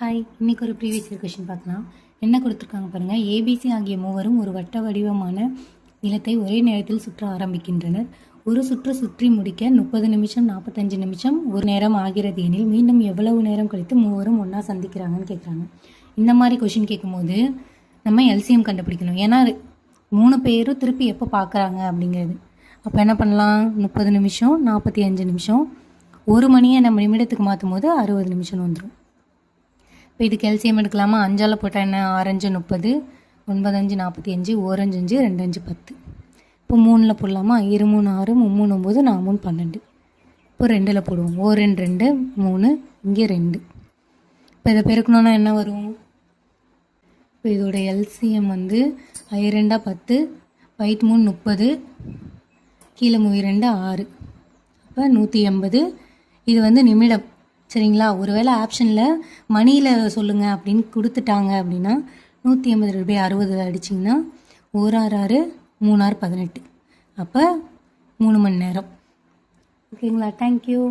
Hi, இன்றைக்கி ஒரு previous year question பார்க்கலாம். என்ன கொடுத்துருக்காங்க பாருங்கள். ஏபிசி ஆகிய மூவரும் ஒரு வட்ட வடிவமான நிலத்தை ஒரே நேரத்தில் சுற்ற ஆரம்பிக்கின்றனர். ஒரு சுற்று சுற்றி முடிக்க 30 நிமிஷம் 45 நிமிஷம் ஒரு நேரம் ஆகிறது எனில் மீண்டும் எவ்வளவு நேரம் கழித்து மூவரும் ஒன்றா சந்திக்கிறாங்கன்னு கேட்குறாங்க. இந்த மாதிரி கொஷின் கேட்கும்போது நம்ம எல்சிஎம் கண்டுபிடிக்கணும். ஏன்னா 3 பேரும் திருப்பி எப்போ பார்க்குறாங்க அப்படிங்கிறது. அப்போ என்ன பண்ணலாம், 30 நிமிஷம் 45 நிமிஷம், 1 மணியை நம்ம நிமிடத்துக்கு மாற்றும் போது 60 நிமிஷம் வந்துடும். இப்போ இதுக்கு எல்சிஎம் எடுக்கலாமா? 5ஆல் போட்டால் என்ன, 6 5 30, 9 5 45, 1 5 5, 2 5 10. இப்போ 3ல் போடலாமா? 2 3 6, 3 9, 4 3 12. இப்போ 2ல் போடுவோம். 1 2 2 3, இங்கே 2. இப்போ இதை பெருக்கணுன்னா என்ன வரும்? இப்போ இதோட எல்சிஎம் வந்து 2 10, 5 3 30, கீழே 2 6, அப்போ 180. இது வந்து நிமிடம், சரிங்களா? ஒருவேளை ஆப்ஷனில் மணியில் சொல்லுங்கள் அப்படின்னு கொடுத்துட்டாங்க அப்படின்னா 180/60 அடிச்சிங்கன்னா 1 6 6, 3 6 18, அப்போ 3 மணி நேரம். ஓகேங்களா? தேங்க்யூ.